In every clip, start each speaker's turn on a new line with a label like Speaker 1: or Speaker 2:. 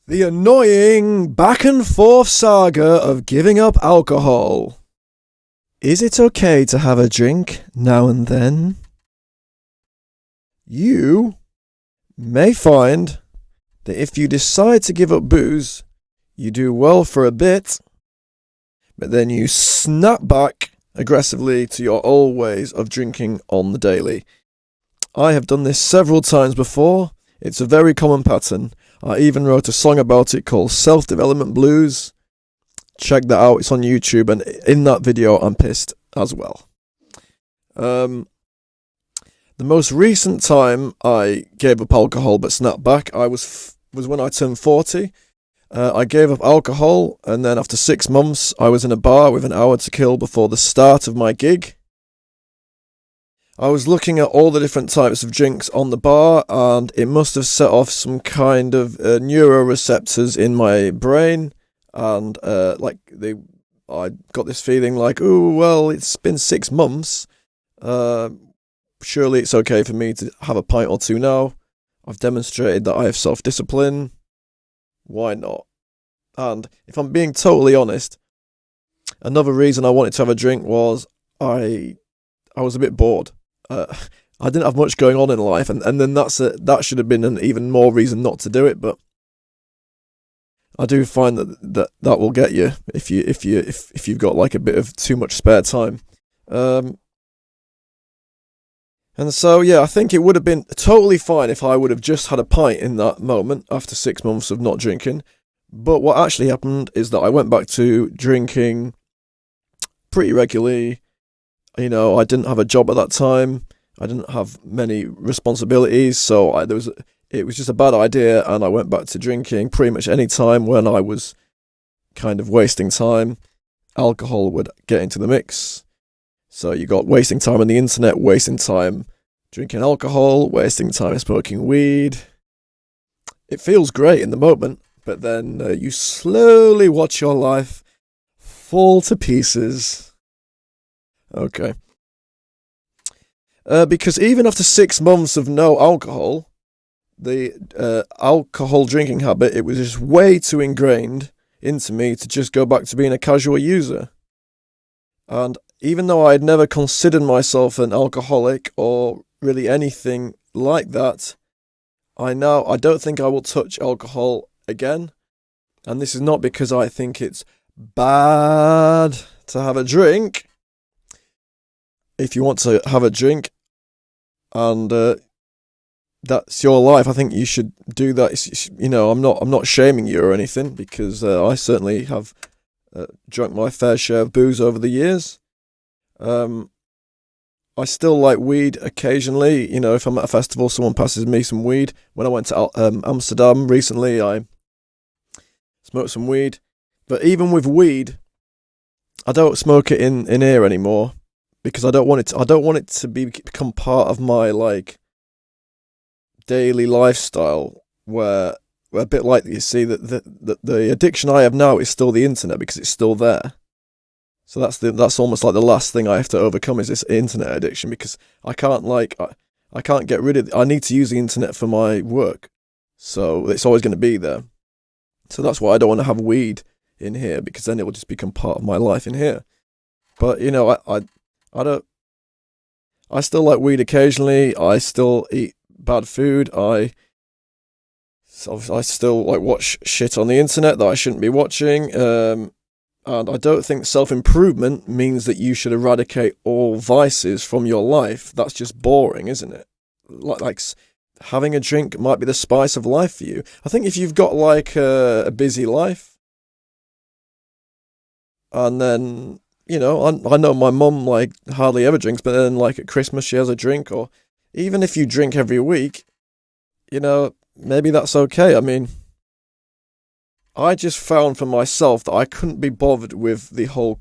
Speaker 1: The annoying back and forth saga of giving up alcohol. Is it okay to have a drink now and then? You may find that if you decide to give up booze, you do well for a bit, but then you snap back aggressively to your old ways of drinking on the daily. I have done this several times before. It's a very common pattern. I even wrote a song about it called Self-Development Blues. Check that out, it's on YouTube, and in that video I'm pissed as well. The most recent time I gave up alcohol but snapped back was when I turned 40. I gave up alcohol, and then after 6 months I was in a bar with an hour to kill before the start of my gig. I was looking at all the different types of drinks on the bar, and it must have set off some kind of neuro receptors in my brain, and I got this feeling like, oh well, it's been 6 months. Surely it's okay for me to have a pint or two now. I've demonstrated that I have self-discipline. Why not? And if I'm being totally honest, another reason I wanted to have a drink was I was a bit bored. I didn't have much going on in life, and then that should have been an even more reason not to do it. But I do find that will get you if you've got like a bit of too much spare time. And so yeah, I think it would have been totally fine if I would have just had a pint in that moment after 6 months of not drinking. But what actually happened is that I went back to drinking pretty regularly. You know, I didn't have a job at that time. I didn't have many responsibilities, so it was just a bad idea, and I went back to drinking pretty much any time when I was kind of wasting time. Alcohol would get into the mix. So you got wasting time on the internet, wasting time drinking alcohol, wasting time smoking weed. It feels great in the moment, but then you slowly watch your life fall to pieces. Okay. Because even after 6 months of no alcohol, the alcohol drinking habit, it was just way too ingrained into me to just go back to being a casual user. And even though I had never considered myself an alcoholic or really anything like that, I don't think I will touch alcohol again. And this is not because I think it's bad to have a drink. If you want to have a drink and that's your life, I think you should do that. You know, I'm not shaming you or anything, because I certainly have drunk my fair share of booze over the years. I still like weed occasionally. You know, if I'm at a festival, someone passes me some weed. When I went to Amsterdam recently, I smoked some weed. But even with weed, I don't smoke it in here anymore, because I don't want it to become part of my like daily lifestyle, where a bit like, you see, that the addiction I have now is still the internet, because it's still there. So that's almost like the last thing I have to overcome, is this internet addiction, because I can't get rid of it. I need to use the internet for my work, so it's always going to be there. So that's why I don't want to have weed in here, because then it will just become part of my life in here. But you know, I still like weed occasionally. I still eat bad food. I still like watch shit on the internet that I shouldn't be watching. And I don't think self-improvement means that you should eradicate all vices from your life. That's just boring, isn't it? Like having a drink might be the spice of life for you. I think if you've got like a busy life, and then, you know, I know my mum like hardly ever drinks, but then like at Christmas she has a drink, or even if you drink every week, you know, maybe that's okay. I mean, I just found for myself that I couldn't be bothered with the whole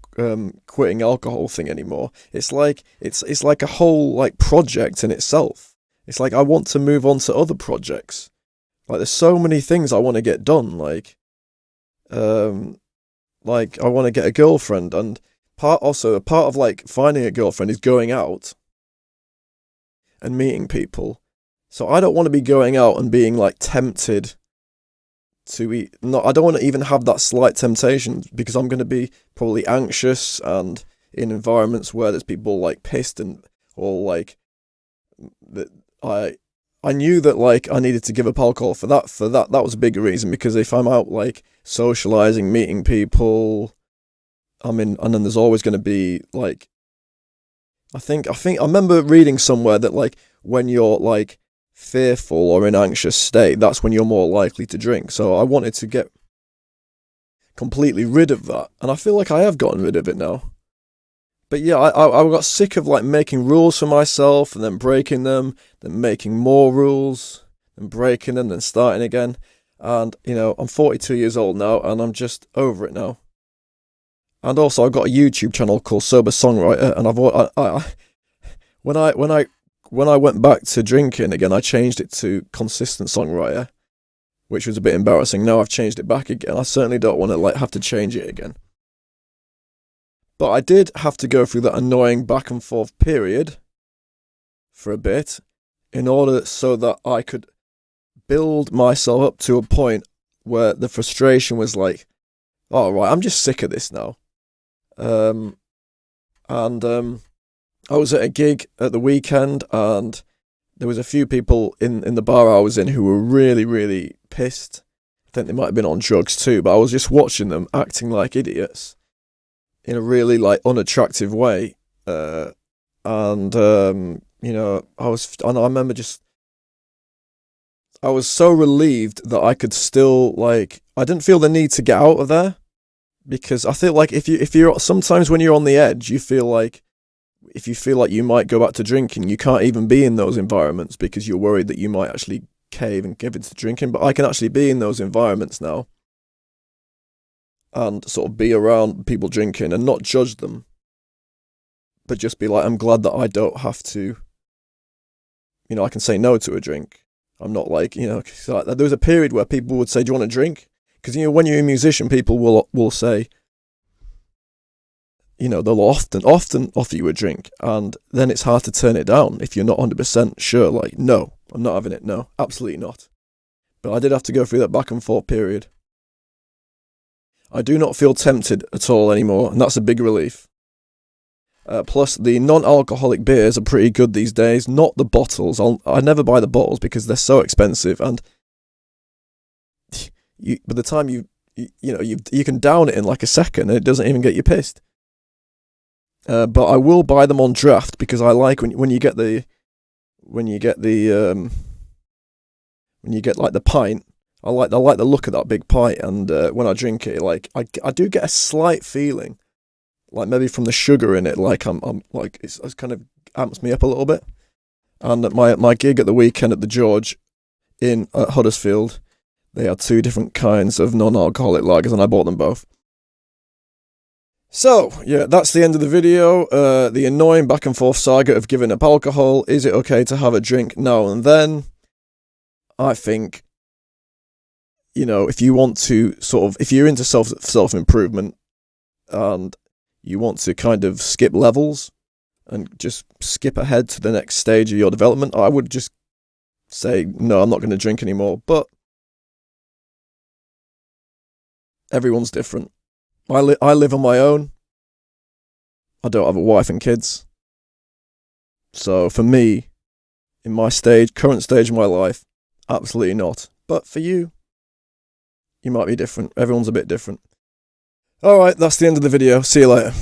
Speaker 1: quitting alcohol thing anymore. It's like a whole like project in itself. It's like I want to move on to other projects. Like there's so many things I want to get done. Like I want to get a girlfriend, and part of like finding a girlfriend is going out and meeting people. So I don't want to be going out and being like tempted to eat. Not, I don't want to even have that slight temptation because I'm going to be probably anxious and in environments where there's people like pissed and or like that. I knew that like I needed to give up alcohol for that. That was a big reason, because if I'm out like socializing, meeting people, and then there's always going to be like, I remember reading somewhere that like when you're like fearful or in anxious state, that's when you're more likely to drink. So I wanted to get completely rid of that, and I feel like I have gotten rid of it now. But yeah, I got sick of like making rules for myself and then breaking them, then making more rules, and breaking them, then starting again. And I'm 42 years old now, and I'm just over it now. And also, I've got a YouTube channel called Sober Songwriter, and when I went back to drinking again, I changed it to Consistent Songwriter, which was a bit embarrassing. Now I've changed it back again. I certainly don't want to like have to change it again. But I did have to go through that annoying back and forth period for a bit in order so that I could build myself up to a point where the frustration was like, oh, right, I'm just sick of this now. I was at a gig at the weekend, and there was a few people in the bar I was in who were really, really pissed. I think they might have been on drugs too, but I was just watching them acting like idiots in a really like unattractive way. I remember I was so relieved that I could still like, I didn't feel the need to get out of there, because I feel like if you're sometimes when you're on the edge, you feel like if you feel like you might go back to drinking, you can't even be in those environments because you're worried that you might actually cave and give into drinking. But I can actually be in those environments now and sort of be around people drinking and not judge them, but just be like, I'm glad that I don't have to, I can say no to a drink. I'm not like, like, there was a period where people would say, do you want a drink? Because, when you're a musician, people will say, they'll often offer you a drink, and then it's hard to turn it down if you're not 100% sure, like, no, I'm not having it, no, absolutely not. But I did have to go through that back and forth period. I do not feel tempted at all anymore, and that's a big relief. Plus, the non-alcoholic beers are pretty good these days, not the bottles. I never buy the bottles because they're so expensive, and by the time you can down it in like a second, and it doesn't even get you pissed. But I will buy them on draft because I like when you get like the pint. I like the look of that big pint, and when I drink it, like I do get a slight feeling, like maybe from the sugar in it, like I'm like it's kind of amps me up a little bit. And at my gig at the weekend at the George at Huddersfield, they had two different kinds of non-alcoholic lagers, and I bought them both. So, yeah, that's the end of the video. The annoying back and forth saga of giving up alcohol. Is it okay to have a drink now and then? I think, if you want to if you're into self-improvement and you want to kind of skip levels and just skip ahead to the next stage of your development, I would just say, no, I'm not going to drink anymore. But everyone's different. I live on my own. I don't have a wife and kids. So for me, in my current stage of my life, absolutely not. But for you, you might be different. Everyone's a bit different. Alright, that's the end of the video. See you later.